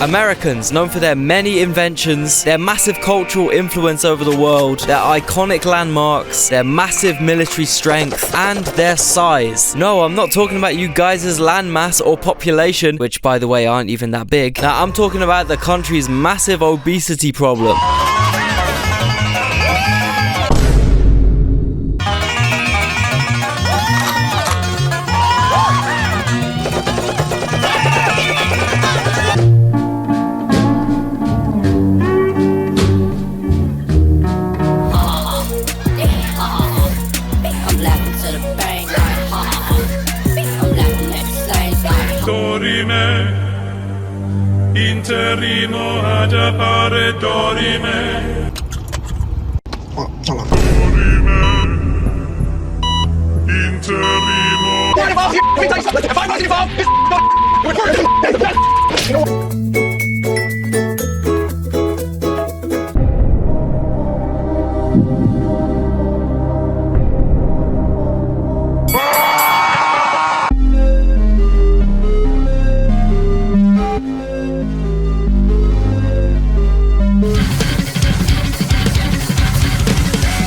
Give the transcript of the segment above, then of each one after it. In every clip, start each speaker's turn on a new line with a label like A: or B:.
A: Americans, known for their many inventions, their massive cultural influence over the world, their iconic landmarks, their massive military strength, and their size. No, I'm not talking about you guys' landmass or population, which by the way aren't even that big. Now I'm talking about the country's massive obesity problem.
B: Interrimo ad appare dorime. Dorime. Interrimo.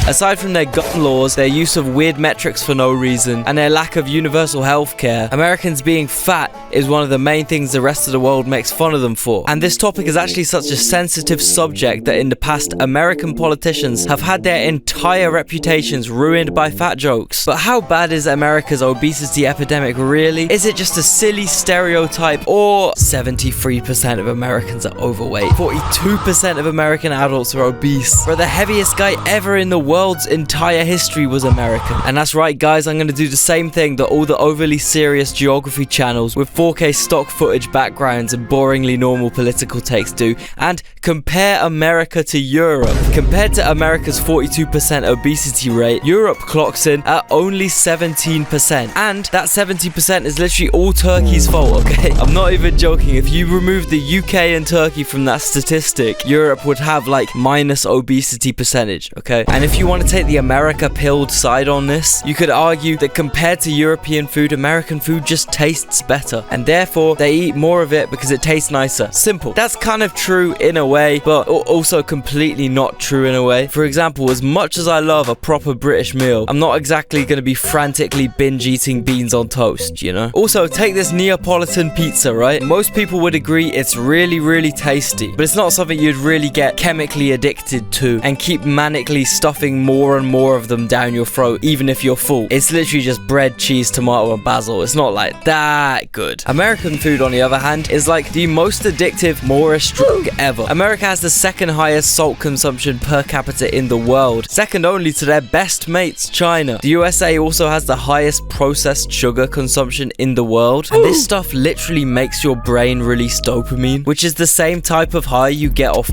A: Aside from their gun laws, their use of weird metrics for no reason, and their lack of universal healthcare, Americans being fat is one of the main things the rest of the world makes fun of them for. And this topic is actually such a sensitive subject that in the past, American politicians have had their entire reputations ruined by fat jokes. But how bad is America's obesity epidemic really? Is it just a silly stereotype, or 73% of Americans are overweight? 42% of American adults are obese. Bro, the heaviest guy ever in the world's entire history was American. And that's right guys, I'm going to do the same thing that all the overly serious geography channels with 4K stock footage backgrounds and boringly normal political takes do, and compare America to Europe. Compared to America's 42% obesity rate, Europe clocks in at only 17%. And that 70% is literally all Turkey's fault, okay? I'm not even joking. If you remove the UK and Turkey from that statistic, Europe would have like minus obesity percentage, okay? And if you want to take the America pilled side on this, you could argue that compared to European food, American food just tastes better, and therefore they eat more of it because it tastes nicer. Simple. That's kind of true in a way, but also completely not true in a way. For example, as much as I love a proper British meal, I'm not exactly going to be frantically binge eating beans on toast, you know? Also, take this Neapolitan pizza, right? Most people would agree it's really, really tasty, but it's not something you'd really get chemically addicted to and keep manically stuffing more and more of them down your throat even if you're full. It's literally just bread, cheese, tomato and basil. It's not like that good. American food, on the other hand, is like the most addictive Moorish drug ever. America has the second highest salt consumption per capita in the world, second only to their best mates, China. The USA also has the highest processed sugar consumption in the world, and this stuff literally makes your brain release dopamine, which is the same type of high you get off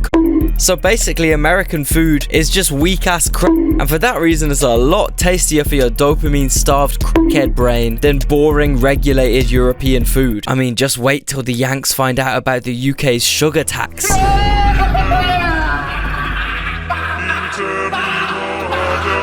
A: So basically, American food is just weak-ass crap, and for that reason, it's a lot tastier for your dopamine-starved crackhead brain than boring, regulated European food. I mean, just wait till the Yanks find out about the UK's sugar tax.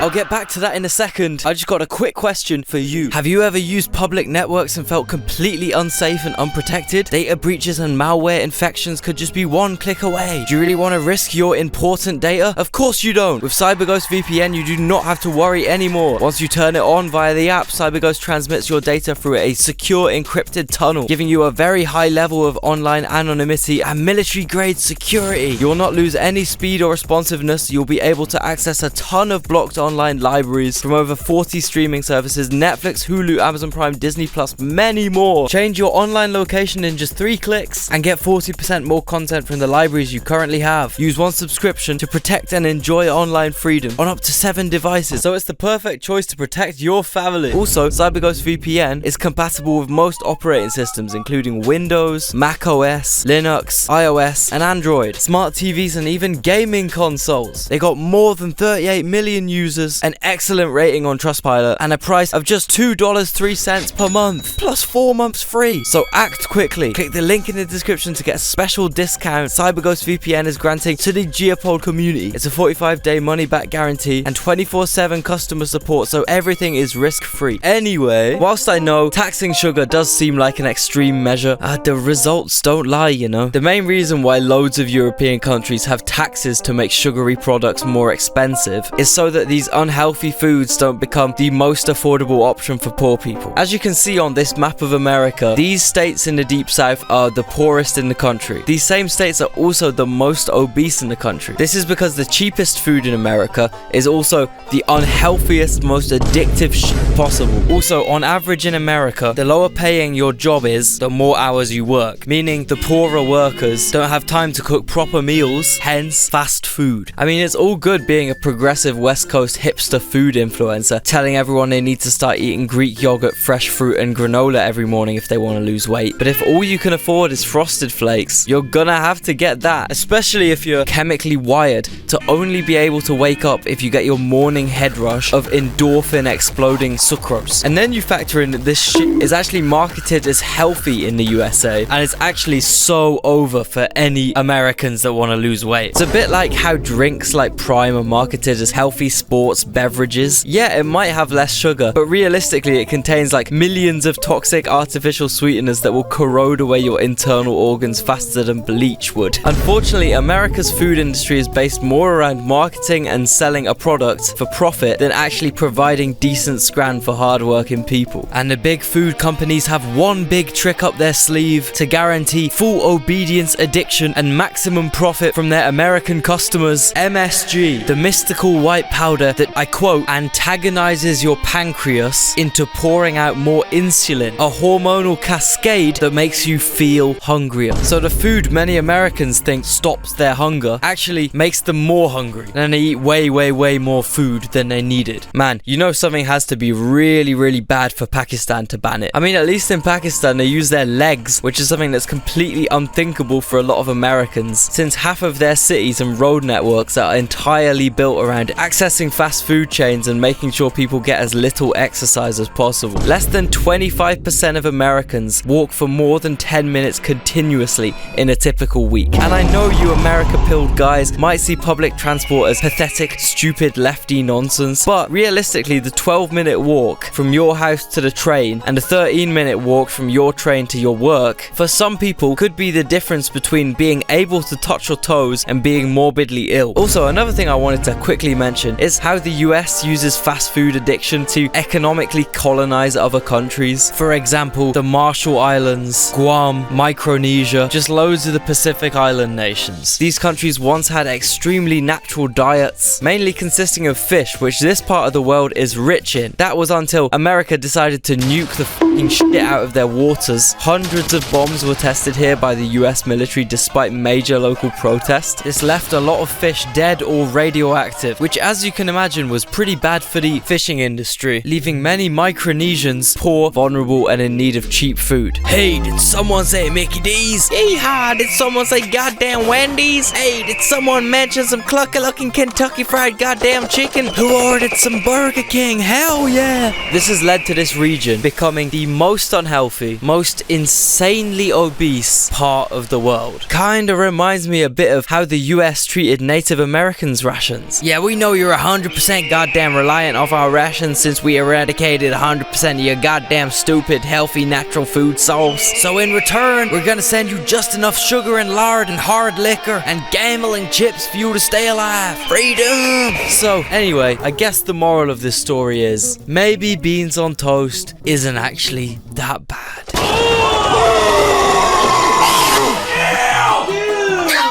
A: I'll get back to that in a second. I just got a quick question for you. Have you ever used public networks and felt completely unsafe and unprotected? Data breaches and malware infections could just be one click away. Do you really want to risk your important data? Of course you don't. With CyberGhost VPN, you do not have to worry anymore. Once you turn it on via the app, CyberGhost transmits your data through a secure encrypted tunnel, giving you a very high level of online anonymity and military-grade security. You will not lose any speed or responsiveness. You'll be able to access a ton of blocked online libraries from over 40 streaming services: Netflix, Hulu, Amazon Prime, Disney Plus, many more. Change your online location in just 3 clicks and get 40% more content from the libraries you currently have. Use one subscription to protect and enjoy online freedom on up to 7 devices, so it's the perfect choice to protect your family. Also, CyberGhost VPN is compatible with most operating systems, including Windows, Mac OS, Linux, iOS, and Android, smart TVs, and even gaming consoles. They got more than 38 million users users, an excellent rating on Trustpilot, and a price of just $2.03 per month, plus 4 months free. So act quickly. Click the link in the description to get a special discount CyberGhost VPN is granting to the Geopod community. It's a 45-day money-back guarantee and 24/7 customer support, so everything is risk-free. Anyway, whilst I know taxing sugar does seem like an extreme measure, the results don't lie, you know. The main reason why loads of European countries have taxes to make sugary products more expensive is so that these unhealthy foods don't become the most affordable option for poor people. As you can see on this map of America, these states in the deep south are the poorest in the country. These same states are also the most obese in the country. This is because the cheapest food in America is also the unhealthiest, most addictive shit possible. Also, on average in America, the lower paying your job is, the more hours you work, meaning the poorer workers don't have time to cook proper meals, hence fast food. I mean, it's all good being a progressive West Coast hipster food influencer, telling everyone they need to start eating Greek yogurt, fresh fruit and granola every morning if they want to lose weight. But if all you can afford is Frosted Flakes, you're gonna have to get that, especially if you're chemically wired to only be able to wake up if you get your morning head rush of endorphin exploding sucrose. And then you factor in that this shit is actually marketed as healthy in the USA, and it's actually so over for any Americans that want to lose weight. It's a bit like how drinks like Prime are marketed as healthy sports beverages. Yeah, it might have less sugar, but realistically it contains like millions of toxic artificial sweeteners that will corrode away your internal organs faster than bleach would. Unfortunately, America's food industry is based more around marketing and selling a product for profit than actually providing decent scran for hardworking people. And the big food companies have one big trick up their sleeve to guarantee full obedience, addiction, and maximum profit from their American customers: MSG, the mystical white powder that, I quote, antagonizes your pancreas into pouring out more insulin, a hormonal cascade that makes you feel hungrier. So the food many Americans think stops their hunger actually makes them more hungry, and they eat way more food than they needed. Man, you know something has to be really bad for Pakistan to ban it. I mean, at least in Pakistan they use their legs, which is something that's completely unthinkable for a lot of Americans, since half of their cities and road networks are entirely built around accessing fast food chains and making sure people get as little exercise as possible. Less than 25% of Americans walk for more than 10 minutes continuously in a typical week. And I know you America-pilled guys might see public transport as pathetic, stupid, lefty nonsense, but realistically, the 12-minute walk from your house to the train and the 13-minute walk from your train to your work, for some people, could be the difference between being able to touch your toes and being morbidly ill. Also, another thing I wanted to quickly mention is how the US uses fast food addiction to economically colonize other countries. For example, the Marshall Islands, Guam, Micronesia, just loads of the Pacific Island nations. These countries once had extremely natural diets, mainly consisting of fish, which this part of the world is rich in. That was until America decided to nuke the fucking shit out of their waters. Hundreds of bombs were tested here by the US military despite major local protest. This left a lot of fish dead or radioactive, which, as you can imagine, was pretty bad for the fishing industry, leaving many Micronesians poor, vulnerable, and in need of cheap food. Hey, did someone say Mickey D's? Yeehaw, did someone say goddamn Wendy's? Hey, did someone mention some clucky-looking Kentucky Fried goddamn chicken? Who ordered some Burger King? Hell yeah! This has led to this region becoming the most unhealthy, most insanely obese part of the world. Kinda reminds me a bit of how the US treated Native Americans' rations. Yeah, we know you're 100% goddamn reliant off our rations since we eradicated 100% of your goddamn stupid, healthy, natural food source. So in return, we're gonna send you just enough sugar and lard and hard liquor and gambling chips for you to stay alive. Freedom! So anyway, I guess the moral of this story is maybe beans on toast isn't actually that bad.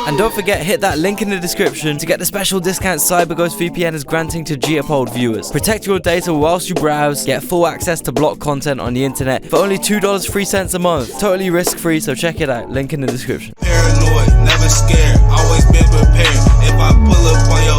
A: And don't forget, hit that link in the description to get the special discount CyberGhost VPN is granting to Geopod viewers. Protect your data whilst you browse, get full access to blocked content on the internet for only $2.03 a month. Totally risk-free, so check it out. Link in the description.
C: Paranoid, never scared, always been prepared. If I pull up on your